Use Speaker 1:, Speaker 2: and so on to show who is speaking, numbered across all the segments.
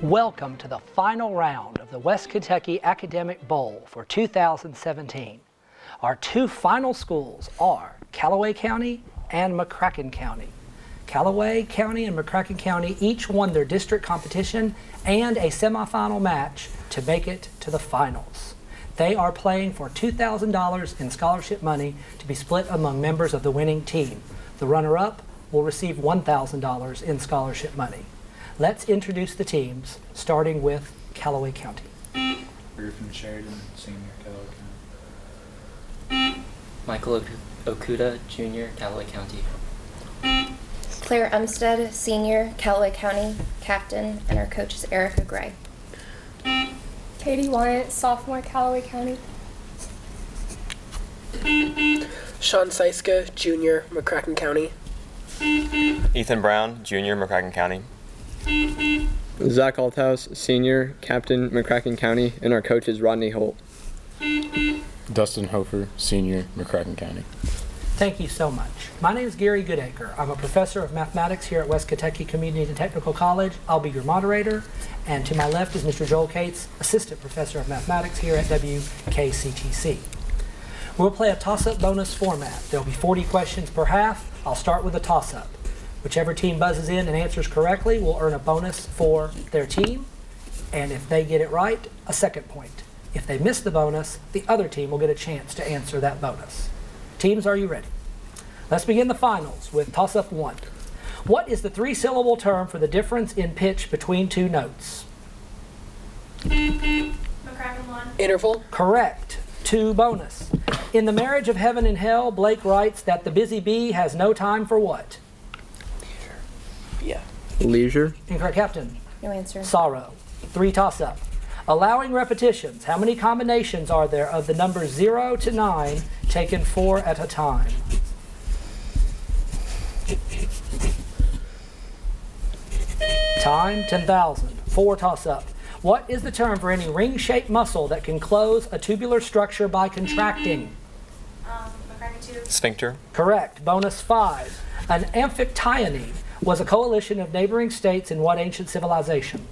Speaker 1: Welcome to the final round of the West Kentucky Academic Bowl for 2017. Our two final schools are Calloway County and McCracken County. Calloway County and McCracken County each won their district competition and a semifinal match to make it to the finals. They are playing for $2,000 in scholarship money to be split among members of the winning team. The runner-up will receive $1,000 in scholarship money. Let's introduce the teams, starting with Calloway County.
Speaker 2: Griffin Sheridan, senior, Calloway County.
Speaker 3: Michael Okuda, junior, Calloway County.
Speaker 4: Claire Umstead, senior, Calloway County, captain, and our coach is Erica Gray.
Speaker 5: Katie Wyatt, sophomore, Calloway County.
Speaker 6: Sean Seiska, junior, McCracken County.
Speaker 7: Ethan Brown, junior, McCracken County.
Speaker 8: Zach Althouse, senior, captain, McCracken County, and our coach is Rodney Holt.
Speaker 2: Dustin Hofer, senior, McCracken County.
Speaker 1: Thank you so much. My name is Gary Goodacre. I'm a professor of mathematics here at West Kentucky Community and Technical College. I'll be your moderator. And to my left is Mr. Joel Cates, assistant professor of mathematics here at WKCTC. We'll play a toss-up bonus format. There'll be 40 questions per half. I'll start with a toss-up. Whichever team buzzes in and answers correctly will earn a bonus for their team. And if they get it right, a second point. If they miss the bonus, the other team will get a chance to answer that bonus. Teams, are you ready? Let's begin the finals with toss-up 1. What is the 3-syllable term for the difference in pitch between two notes?
Speaker 5: McCracken 1.
Speaker 6: Interval.
Speaker 1: Correct. 2 bonus. In The Marriage of Heaven and Hell, Blake writes that the busy bee has no time for what?
Speaker 6: Yeah.
Speaker 8: Leisure.
Speaker 1: Incorrect, Captain.
Speaker 4: No answer.
Speaker 1: Sorrow. 3 toss-up. Allowing repetitions, how many combinations are there of the numbers 0 to 9 taken 4 at a time? Time, 10,000. 4 toss-up. What is the term for any ring-shaped muscle that can close a tubular structure by contracting?
Speaker 5: McCracken 2.
Speaker 7: Sphincter.
Speaker 1: Correct. Bonus 5. An amphictyony was a coalition of neighboring states in what ancient civilization?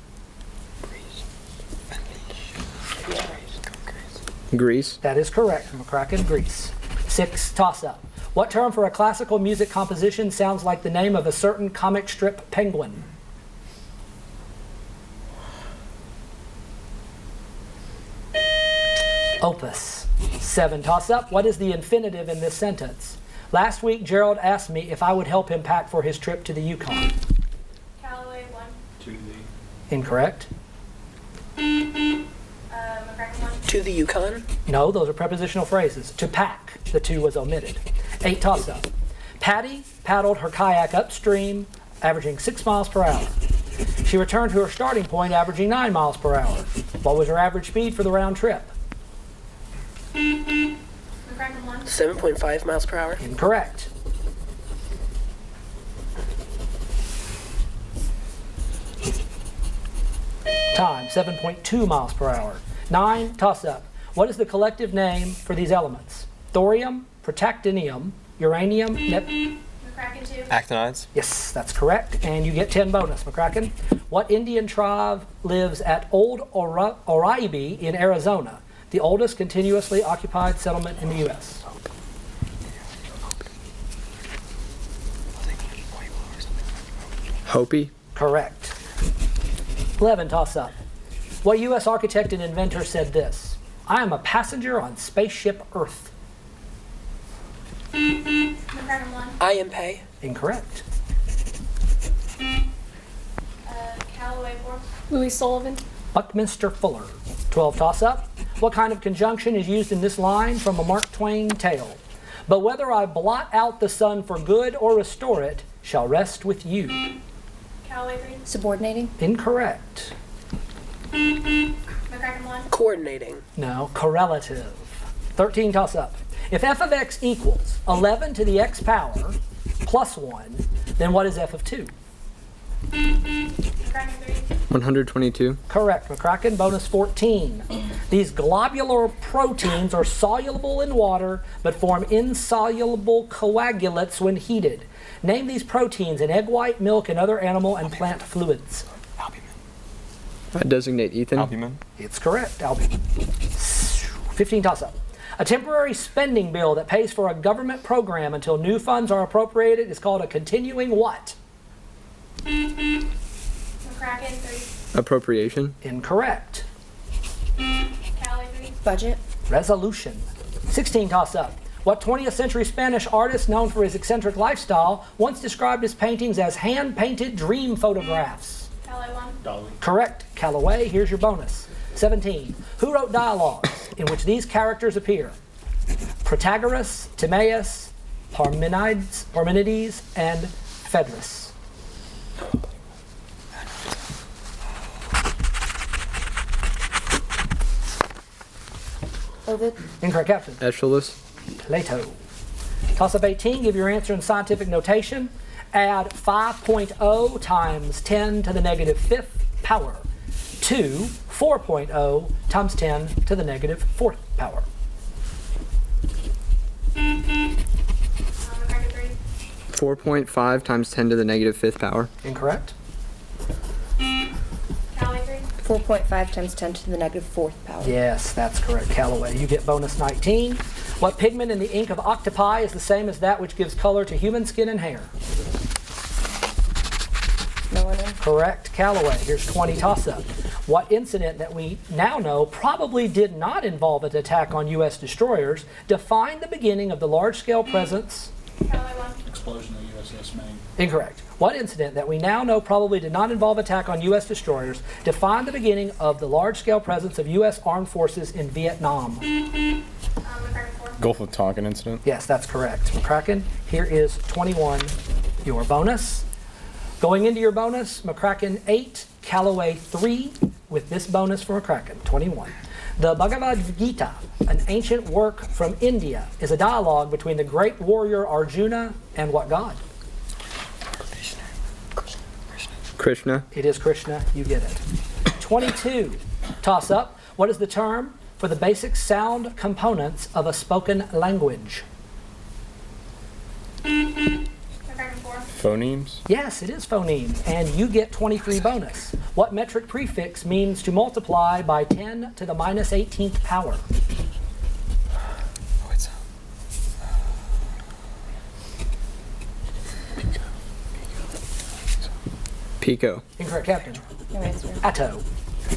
Speaker 8: Greece.
Speaker 1: That is correct. McCracken, Greece. 6 toss-up. What term for a classical music composition sounds like the name of a certain comic strip penguin? Opus. 7 toss-up. What is the infinitive in this sentence? Last week, Gerald asked me if I would help him pack for his trip to the Yukon.
Speaker 5: Calloway 1.
Speaker 2: To the.
Speaker 1: Incorrect.
Speaker 5: McCracken 1.
Speaker 6: To the Yukon.
Speaker 1: No, those are prepositional phrases. To pack, the 2 was omitted. 8 toss-up. Patty paddled her kayak upstream, averaging 6 miles per hour. She returned to her starting point, averaging 9 miles per hour. What was her average speed for the round trip?
Speaker 5: McCracken 1.
Speaker 6: 7.5 miles per hour.
Speaker 1: Incorrect. Time, 7.2 miles per hour. 9, toss-up. What is the collective name for these elements? Thorium, protactinium, uranium,
Speaker 5: McCracken 2.
Speaker 7: Actinides.
Speaker 1: Yes, that's correct. And you get 10 bonus, McCracken. What Indian tribe lives at Old Oraibi in Arizona, the oldest continuously occupied settlement in the U.S.?
Speaker 8: Hopi.
Speaker 1: Correct. 11, toss-up. What U.S. architect and inventor said this? I am a passenger on spaceship Earth.
Speaker 5: McCracken 1.
Speaker 6: I am pay.
Speaker 1: Incorrect.
Speaker 5: Calloway 4. Louis Sullivan.
Speaker 1: Buckminster Fuller. 12, toss-up. What kind of conjunction is used in this line from a Mark Twain tale? But whether I blot out the sun for good or restore it shall rest with you.
Speaker 5: Calloway 3.
Speaker 4: Subordinating.
Speaker 1: Incorrect.
Speaker 5: McCracken 1.
Speaker 6: Coordinating.
Speaker 1: No, correlative. 13, toss-up. If f of x equals 11 to the x power plus 1, then what is f of 2?
Speaker 5: McCracken 3.
Speaker 8: 122.
Speaker 1: Correct, McCracken. Bonus 14. These globular proteins are soluble in water but form insoluble coagulates when heated. Name these proteins in egg white, milk, and other animal and plant fluids.
Speaker 8: I designate Ethan.
Speaker 7: Albumin.
Speaker 1: It's correct, Albie. 15 toss-up. A temporary spending bill that pays for a government program until new funds are appropriated is called a continuing what?
Speaker 5: McCracken, 3.
Speaker 8: Appropriation.
Speaker 1: Incorrect.
Speaker 5: Callaway, 3.
Speaker 4: Budget.
Speaker 1: Resolution. 16 toss-up. What 20th century Spanish artist known for his eccentric lifestyle once described his paintings as hand-painted dream photographs?
Speaker 5: Callaway, 1.
Speaker 2: Dolly.
Speaker 1: Correct. Calloway, here's your bonus. 17. Who wrote dialogues in which these characters appear? Protagoras, Timaeus, Parmenides, and Phaedrus.
Speaker 4: Ovid.
Speaker 1: Incorrect, Captain.
Speaker 8: Aeschylus.
Speaker 1: Plato. Toss-up 18, give your answer in scientific notation. Add 5.0 times 10 to the negative fifth power to 4.0 times 10 to the negative fourth power.
Speaker 5: McCracken, 3.
Speaker 8: 4.5 times 10 to the negative fifth power.
Speaker 1: Incorrect.
Speaker 5: Callaway, 3.
Speaker 4: 4.5 times 10 to the negative fourth power.
Speaker 1: Yes, that's correct, Calloway. You get bonus 19. What pigment in the ink of octopi is the same as that which gives color to human skin and hair?
Speaker 4: Melanin.
Speaker 1: Correct, Calloway. Here's 20 toss-up. What incident that we now know probably did not involve an attack on U.S. destroyers defined the beginning of the large-scale presence?
Speaker 5: Callaway, 1.
Speaker 2: Explosion of USS Maine.
Speaker 1: Incorrect. What incident that we now know probably did not involve attack on U.S. destroyers defined the beginning of the large-scale presence of U.S. armed forces in Vietnam?
Speaker 5: McCracken, 4.
Speaker 2: Gulf of Tonkin incident.
Speaker 1: Yes, that's correct. McCracken, here is 21, your bonus. Going into your bonus, McCracken 8, Calloway 3, with this bonus for McCracken, 21. The Bhagavad Gita, an ancient work from India, is a dialogue between the great warrior Arjuna and what god?
Speaker 8: Krishna.
Speaker 1: It is Krishna, you get it. 22, toss up. What is the term for the basic sound components of a spoken language?
Speaker 5: McCracken, 4.
Speaker 2: Phonemes.
Speaker 1: Yes, it is phoneme, and you get 23 bonus. What metric prefix means to multiply by 10 to the minus 18th power?
Speaker 8: Pico.
Speaker 1: Incorrect, Captain.
Speaker 4: No answer.
Speaker 1: Atto.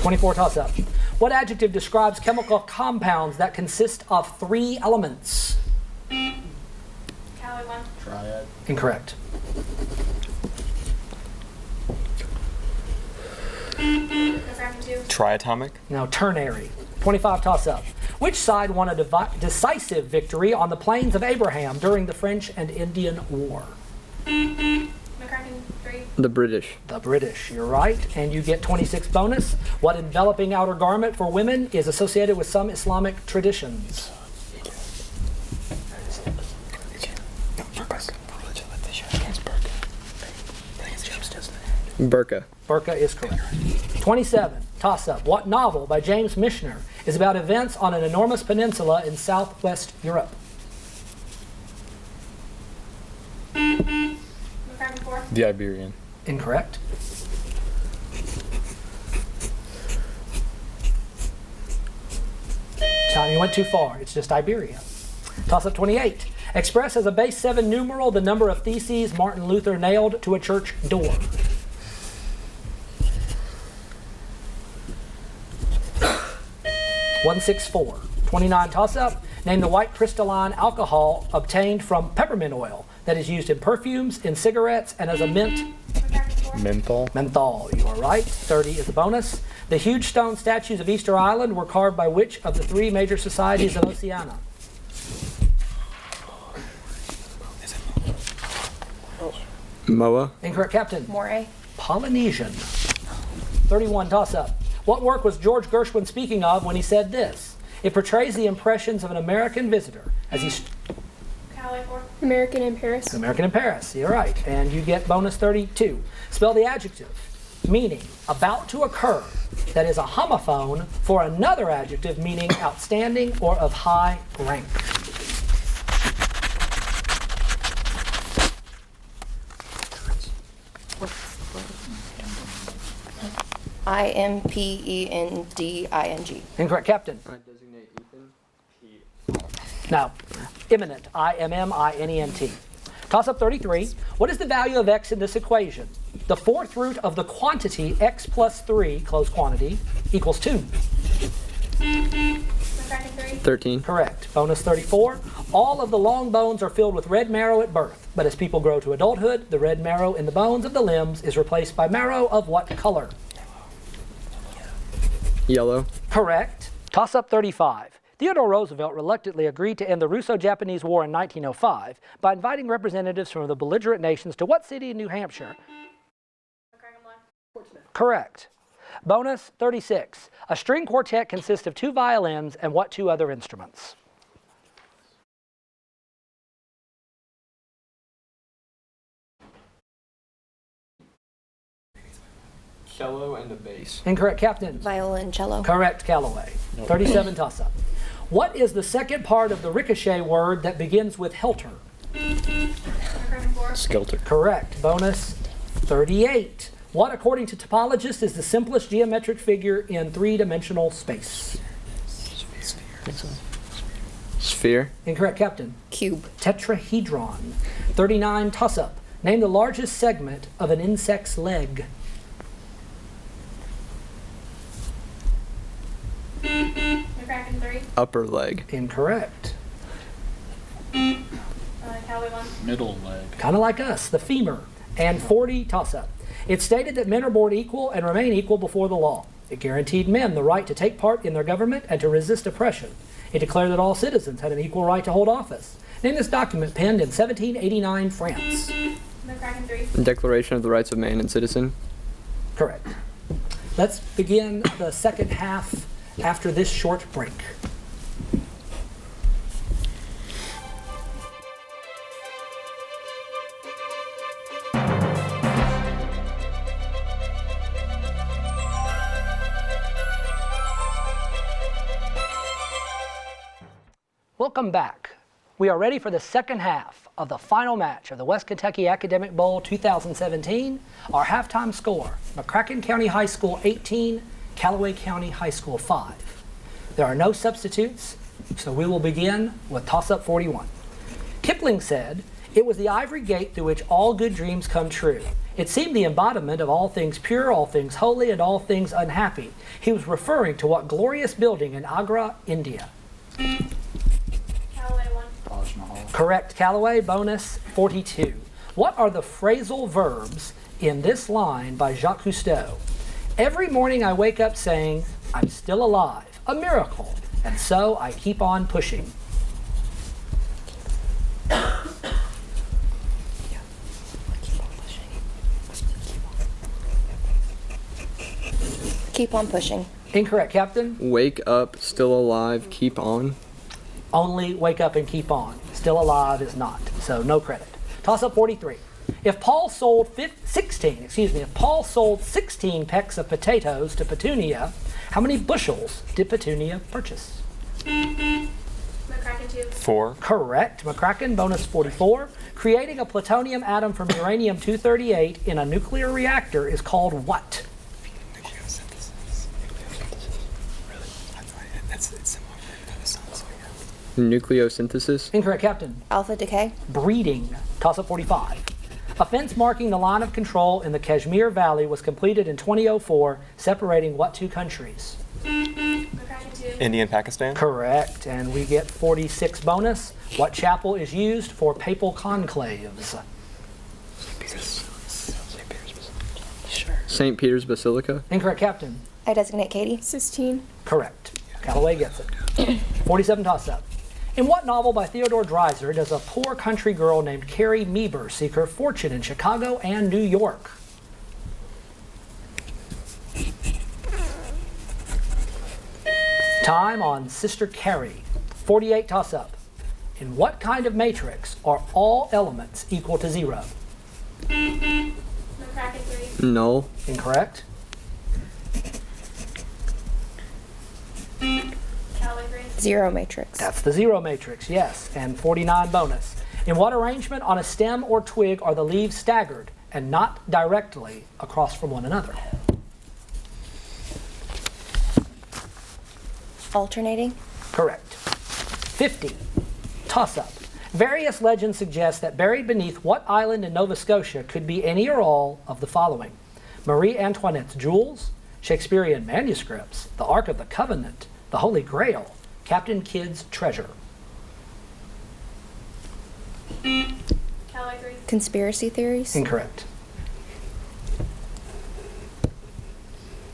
Speaker 1: 24 toss-up. What adjective describes chemical compounds that consist of 3 elements?
Speaker 5: Callaway, 1.
Speaker 2: Triad.
Speaker 1: Incorrect.
Speaker 5: McCracken, 2.
Speaker 7: Triatomic.
Speaker 1: Now, ternary. 25 toss-up. Which side won a decisive victory on the plains of Abraham during the French and Indian War?
Speaker 5: McCracken, 3.
Speaker 8: The British.
Speaker 1: The British. You're right, and you get 26 bonus. What enveloping outer garment for women is associated with some Islamic traditions?
Speaker 8: Burqa.
Speaker 1: Burqa is correct. 27, toss-up. What novel by James Michener is about events on an enormous peninsula in southwest Europe?
Speaker 5: McCracken, 4.
Speaker 2: The Iberian.
Speaker 1: Incorrect. Tom, you went too far. It's just Iberia. Toss-up 28. Express as a base 7 numeral the number of theses Martin Luther nailed to a church door. (164). 29 toss-up. Name the white crystalline alcohol obtained from peppermint oil that is used in perfumes, in cigarettes, and as a mint.
Speaker 5: McCracken, 4.
Speaker 2: Menthol.
Speaker 1: Menthol. You are right. 30 is the bonus. The huge stone statues of Easter Island were carved by which of the 3 major societies of Oceania?
Speaker 8: Moa.
Speaker 1: Incorrect, Captain.
Speaker 4: Moray.
Speaker 1: Polynesian. 31 toss-up. What work was George Gershwin speaking of when he said this? It portrays the impressions of an American visitor as he's
Speaker 5: Callaway, 4.
Speaker 9: American in Paris.
Speaker 1: American in Paris. You're right. And you get bonus 32. Spell the adjective meaning about to occur that is a homophone for another adjective meaning outstanding or of high rank.
Speaker 4: IMPENDING.
Speaker 1: Incorrect. Captain?
Speaker 8: I designate Ethan.
Speaker 1: No. Imminent. IMMINENT. Toss-up 33. What is the value of x in this equation? The fourth root of the quantity x plus 3, close quantity, equals 2.
Speaker 5: McCracken 3.
Speaker 8: 13.
Speaker 1: Correct. Bonus 34. All of the long bones are filled with red marrow at birth, but as people grow to adulthood, the red marrow in the bones of the limbs is replaced by marrow of what color?
Speaker 8: Yellow.
Speaker 1: Correct. Toss-up 35. Theodore Roosevelt reluctantly agreed to end the Russo-Japanese War in 1905 by inviting representatives from the belligerent nations to what city in New Hampshire?
Speaker 5: McCracken 1.
Speaker 1: Correct. Bonus 36. A string quartet consists of 2 violins and what 2 other instruments?
Speaker 8: Cello and a bass.
Speaker 1: Incorrect. Captain?
Speaker 4: Violoncello.
Speaker 1: Correct. Calloway. 37 toss-up. What is the second part of the ricochet word that begins with helter?
Speaker 5: McCracken 4.
Speaker 2: Skelter.
Speaker 1: Correct. Bonus 38. What, according to topologists, is the simplest geometric figure in 3-dimensional space?
Speaker 8: Sphere.
Speaker 1: Incorrect. Captain?
Speaker 4: Cube.
Speaker 1: Tetrahedron. 39 toss-up. Name the largest segment of an insect's leg.
Speaker 5: McCracken 3.
Speaker 8: Upper leg.
Speaker 1: Incorrect.
Speaker 5: Calloway 1.
Speaker 2: Middle leg.
Speaker 1: Kind of like us, the femur. And 40 toss-up. It's stated that men are born equal and remain equal before the law. It guaranteed men the right to take part in their government and to resist oppression. It declared that all citizens had an equal right to hold office. Name this document penned in 1789 France.
Speaker 5: McCracken 3.
Speaker 8: Declaration of the Rights of Man and Citizen.
Speaker 1: Correct. Let's begin the second half after this short break. Welcome back. We are ready for the second half of the final match of the West Kentucky Academic Bowl 2017. Our halftime score, McCracken County High School 18, Calloway County High School 5. There are no substitutes, so we will begin with toss-up 41. Kipling said, "It was the ivory gate through which all good dreams come true. It seemed the embodiment of all things pure, all things holy, and all things unhappy." He was referring to what glorious building in Agra, India?
Speaker 5: Calloway 1.
Speaker 2: Taj Mahal.
Speaker 1: Correct. Calloway. Bonus 42. What are the phrasal verbs in this line by Jacques Cousteau? Every morning I wake up saying, I'm still alive, a miracle, and so I keep on pushing.
Speaker 4: Keep on pushing.
Speaker 1: Incorrect, Captain.
Speaker 8: Wake up, still alive, keep on.
Speaker 1: Only wake up and keep on. Still alive is not, so no credit. Toss up 43. If Paul sold 16 pecks of potatoes to Petunia, how many bushels did Petunia purchase?
Speaker 5: McCracken 2.
Speaker 7: 4.
Speaker 1: Correct. McCracken. Bonus 44. Creating a plutonium atom from uranium-238 in a nuclear reactor is called what?
Speaker 8: Nucleosynthesis.
Speaker 1: Incorrect, Captain.
Speaker 4: Alpha decay.
Speaker 1: Breeding. Toss up 45. A fence marking the line of control in the Kashmir Valley was completed in 2004, separating what 2 countries?
Speaker 5: McCracken 2.
Speaker 7: India and Pakistan.
Speaker 1: Correct. And we get 46 bonus. What chapel is used for papal conclaves?
Speaker 8: St. Peter's Basilica.
Speaker 1: Incorrect, Captain.
Speaker 4: I designate Katie.
Speaker 9: Sistine.
Speaker 1: Correct. Calloway gets it. 47 toss-up. In what novel by Theodore Dreiser does a poor country girl named Carrie Meeber seek her fortune in Chicago and New York? Time on Sister Carrie. 48 toss-up. In what kind of matrix are all elements equal to 0?
Speaker 5: McCracken 3.
Speaker 8: Null.
Speaker 1: Incorrect.
Speaker 5: Calloway 3.
Speaker 4: Zero matrix.
Speaker 1: That's the 0 matrix, yes. And 49 bonus. In what arrangement on a stem or twig are the leaves staggered and not directly across from one another?
Speaker 4: Alternating.
Speaker 1: Correct. 50. Toss-up. Various legends suggest that buried beneath what island in Nova Scotia could be any or all of the following: Marie Antoinette's jewels, Shakespearean manuscripts, the Ark of the Covenant, the Holy Grail, Captain Kidd's treasure.
Speaker 5: Calloway 3.
Speaker 4: Conspiracy theories.
Speaker 1: Incorrect.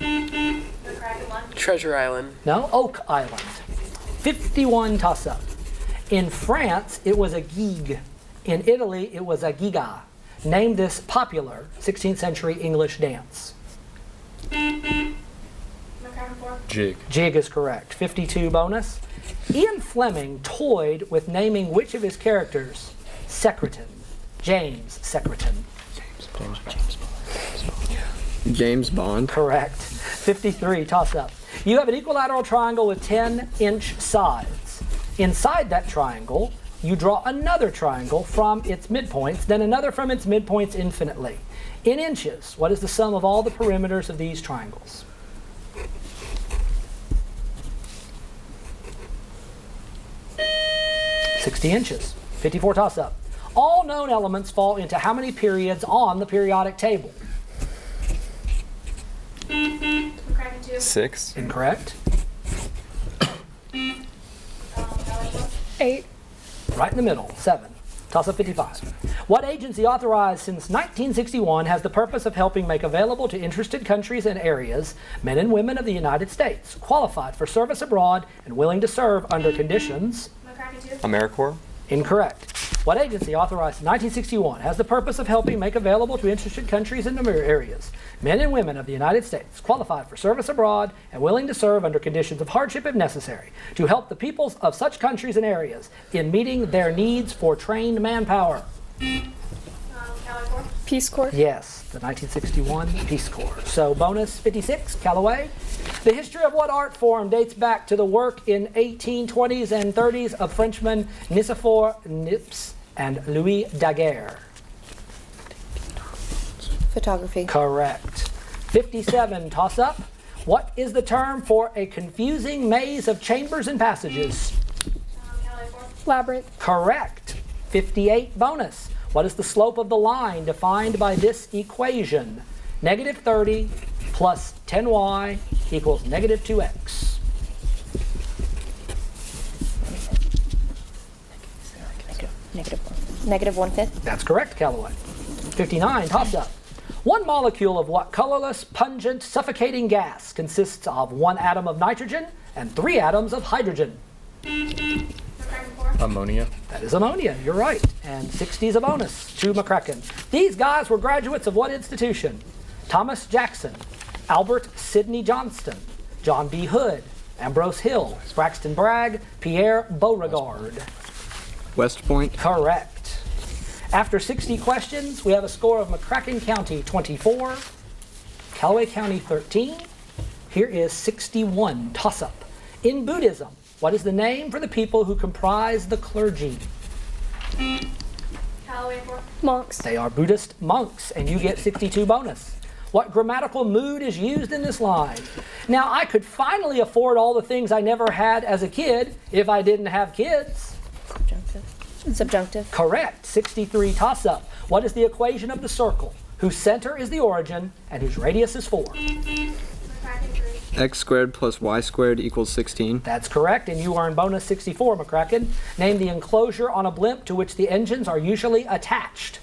Speaker 5: McCracken 1.
Speaker 6: Treasure Island.
Speaker 1: No, Oak Island. 51 toss-up. In France, it was a gig. In Italy, it was a giga. Name this popular 16th century English dance.
Speaker 5: McCracken 4.
Speaker 2: Jig.
Speaker 1: Jig is correct. 52 bonus. Ian Fleming toyed with naming which of his characters Secretan. James Secretan.
Speaker 8: James Bond.
Speaker 1: Correct. 53, toss up. You have an equilateral triangle with 10-inch sides. Inside that triangle, you draw another triangle from its midpoints, then another from its midpoints infinitely. In inches, what is the sum of all the perimeters of these triangles? $60 inches. 54, toss up. All known elements fall into how many periods on the periodic table?
Speaker 5: McCracken 2.
Speaker 7: 6.
Speaker 1: Incorrect.
Speaker 5: Calloway 4.
Speaker 9: 8.
Speaker 1: Right in the middle, 7. Toss up 55. What agency authorized since 1961 has the purpose of helping make available to interested countries and areas men and women of the United States qualified for service abroad and willing to serve under conditions?
Speaker 5: McCracken 2.
Speaker 7: AmeriCorps.
Speaker 1: Incorrect. What agency authorized in 1961 has the purpose of helping make available to interested countries and areas men and women of the United States qualified for service abroad and willing to serve under conditions of hardship if necessary to help the peoples of such countries and areas in meeting their needs for trained manpower?
Speaker 5: Calloway 4.
Speaker 9: Peace Corps.
Speaker 1: Yes, the 1961 Peace Corps. So bonus 56, Calloway. The history of what art form dates back to the work in 1820s and 30s of Frenchmen Nicephore Niepce and Louis Daguerre?
Speaker 4: Photography.
Speaker 1: Correct. 57, toss up. What is the term for a confusing maze of chambers and passages?
Speaker 5: Calloway 4.
Speaker 9: Labyrinth.
Speaker 1: Correct. 58, bonus. What is the slope of the line defined by this equation? Negative 30 plus 10y equals negative 2x.
Speaker 4: Negative 1/5.
Speaker 1: That's correct, Calloway. 59, toss up. One molecule of what colorless, pungent, suffocating gas consists of one atom of nitrogen and 3 atoms of hydrogen?
Speaker 5: McCracken 4.
Speaker 2: Ammonia.
Speaker 1: That is ammonia, you're right. And 60 is a bonus to McCracken. These guys were graduates of what institution? Thomas Jackson, Albert Sidney Johnston, John B. Hood, Ambrose Hill, Braxton Bragg, Pierre Beauregard.
Speaker 8: West Point.
Speaker 1: Correct. After 60 questions, we have a score of McCracken County 24, Calloway County 13. Here is 61, toss-up. In Buddhism, what is the name for the people who comprise the clergy?
Speaker 5: Calloway 4.
Speaker 9: Monks.
Speaker 1: They are Buddhist monks, and you get 62 bonus. What grammatical mood is used in this line? Now, I could finally afford all the things I never had as a kid if I didn't have kids.
Speaker 4: Subjunctive.
Speaker 1: Correct. 63, toss-up. What is the equation of the circle, whose center is the origin and whose radius is 4?
Speaker 5: McCracken 3.
Speaker 8: X squared plus Y squared equals 16.
Speaker 1: That's correct, and you earn bonus 64, McCracken. Name the enclosure on a blimp to which the engines are usually attached.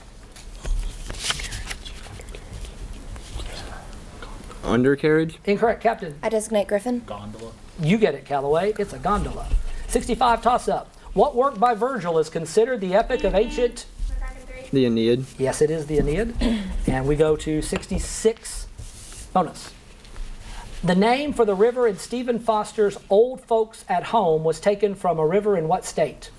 Speaker 8: Undercarriage.
Speaker 1: Incorrect, Captain.
Speaker 4: I designate Griffin.
Speaker 2: Gondola.
Speaker 1: You get it, Calloway. It's a gondola. 65, toss-up. What work by Virgil is considered the epic of ancient?
Speaker 5: McCracken 3.
Speaker 8: The Aeneid.
Speaker 1: Yes, it is the Aeneid. And we go to 66, bonus. The name for the river in Stephen Foster's Old Folks at Home was taken from a river in what state?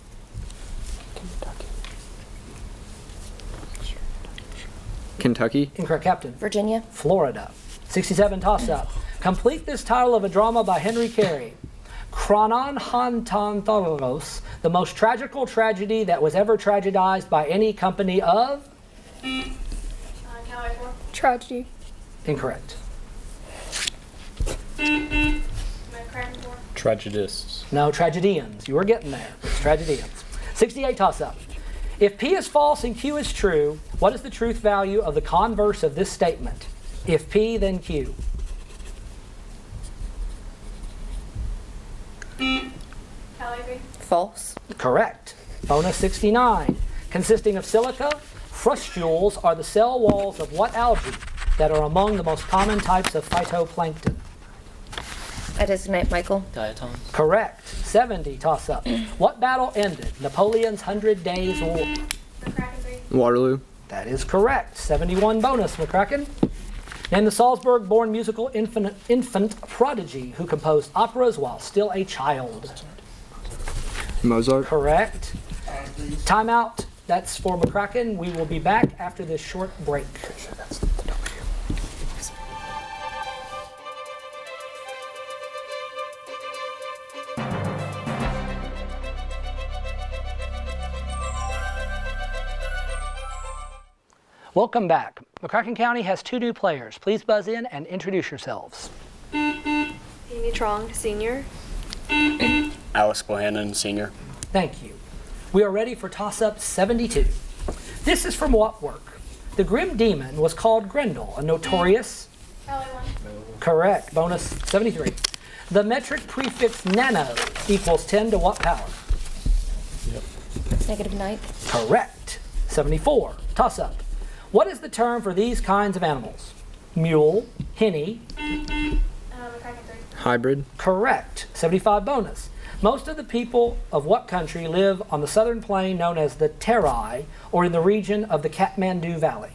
Speaker 8: Kentucky.
Speaker 1: Incorrect, Captain.
Speaker 4: Virginia.
Speaker 1: Florida. 67, toss-up. Complete this title of a drama by Henry Carey. Chrononhontanthologos, the most tragical tragedy that was ever tragedized by any company of?
Speaker 5: Calloway 4.
Speaker 9: Tragedy.
Speaker 1: Incorrect.
Speaker 5: McCracken 4.
Speaker 2: Tragedists.
Speaker 1: No, tragedians. You were getting there. It's tragedians. 68 toss-up. If P is false and Q is true, what is the truth value of the converse of this statement? If P, then Q.
Speaker 5: Calloway.
Speaker 4: False.
Speaker 1: Correct. Bonus 69. Consisting of silica, frustules are the cell walls of what algae that are among the most common types of phytoplankton?
Speaker 4: I designate Michael.
Speaker 3: Diatoms.
Speaker 1: Correct. 70 toss-up. What battle ended Napoleon's 100 Days War?
Speaker 5: McCracken 3.
Speaker 8: Waterloo.
Speaker 1: That is correct. 71 bonus, McCracken. Name the Salzburg-born musical infant prodigy who composed operas while still a child.
Speaker 8: Mozart.
Speaker 1: Correct. Timeout. That's for McCracken. We will be back after this short break. Welcome back. McCracken County has 2 new players. Please buzz in and introduce yourselves.
Speaker 9: Amy Trong, senior.
Speaker 2: Alex Bohannon, senior.
Speaker 1: Thank you. We are ready for toss-up 72. This is from what work? The Grim Demon was called Grendel, a notorious...
Speaker 5: Calloway 1.
Speaker 1: Correct. Bonus 73. The metric prefix nano equals 10 to what power?
Speaker 4: -9.
Speaker 1: Correct. 74. Toss-up. What is the term for these kinds of animals? Mule, henny.
Speaker 5: McCracken 3.
Speaker 8: Hybrid.
Speaker 1: Correct. 75 bonus. Most of the people of what country live on the southern plain known as the Terai, or in the region of the Kathmandu Valley?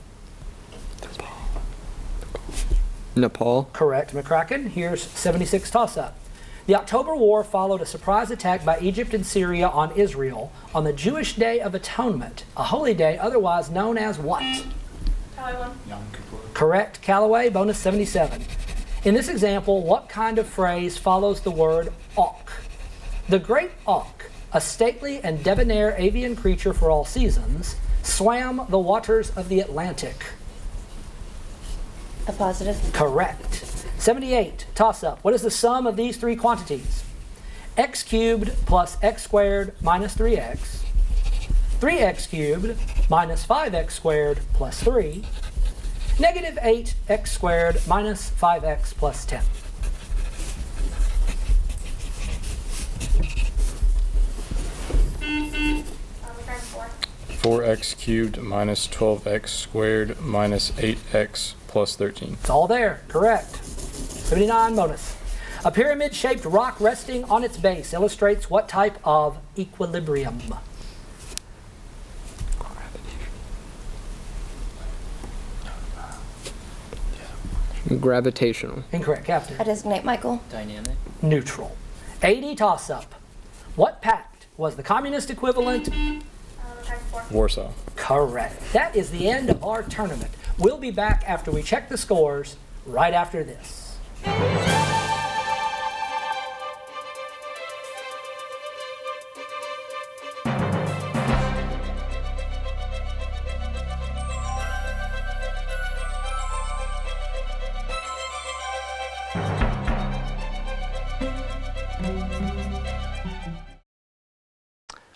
Speaker 8: Nepal.
Speaker 1: Correct, McCracken. Here's 76 toss-up. The October War followed a surprise attack by Egypt and Syria on Israel on the Jewish Day of Atonement, a holy day otherwise known as what?
Speaker 5: Calloway 1.
Speaker 2: Yom Kippur.
Speaker 1: Correct, Calloway. Bonus 77. In this example, what kind of phrase follows the word auk? The great auk, a stately and debonair avian creature for all seasons, swam the waters of the Atlantic.
Speaker 4: A positive.
Speaker 1: Correct. 78. Toss-up. What is the sum of these 3 quantities? X cubed plus x squared minus 3x. 3x cubed minus 5x squared plus 3. Negative 8x squared minus 5x plus 10.
Speaker 5: McCracken 4.
Speaker 2: 4x cubed minus 12x squared minus 8x plus 13.
Speaker 1: It's all there. Correct. 79 bonus. A pyramid-shaped rock resting on its base illustrates what type of equilibrium?
Speaker 8: Gravitational.
Speaker 1: Incorrect, Captain.
Speaker 4: I designate Michael.
Speaker 3: Dynamic.
Speaker 1: Neutral. 80 toss-up. What pact was the communist equivalent?
Speaker 5: McCracken 4.
Speaker 2: Warsaw.
Speaker 1: Correct. That is the end of our tournament. We'll be back after we check the scores right after this.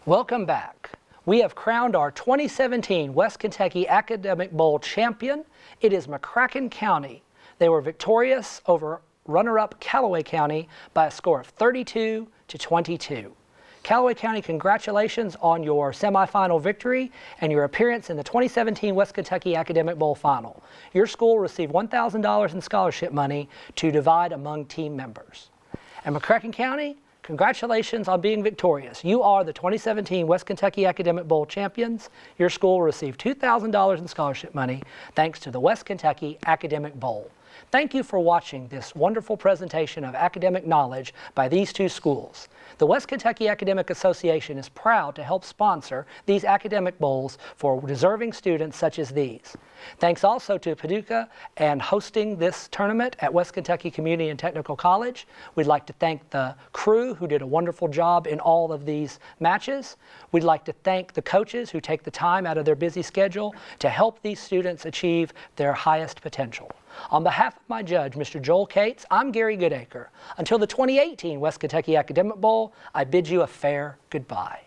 Speaker 1: Welcome back. We have crowned our 2017 West Kentucky Academic Bowl champion. It is McCracken County. They were victorious over runner-up Calloway County by a score of 32-22. Calloway County, congratulations on your semifinal victory and your appearance in the 2017 West Kentucky Academic Bowl final. Your school received $1,000 in scholarship money to divide among team members. And McCracken County, congratulations on being victorious. You are the 2017 West Kentucky Academic Bowl champions. Your school received $2,000 in scholarship money thanks to the West Kentucky Academic Bowl. Thank you for watching this wonderful presentation of academic knowledge by these 2 schools. The West Kentucky Academic Association is proud to help sponsor these academic bowls for deserving students such as these. Thanks also to Paducah and hosting this tournament at West Kentucky Community and Technical College. We'd like to thank the crew who did a wonderful job in all of these matches. We'd like to thank the coaches who take the time out of their busy schedule to help these students achieve their highest potential. On behalf of my judge, Mr. Joel Cates, I'm Gary Goodacre. Until the 2018 West Kentucky Academic Bowl, I bid you a fair goodbye.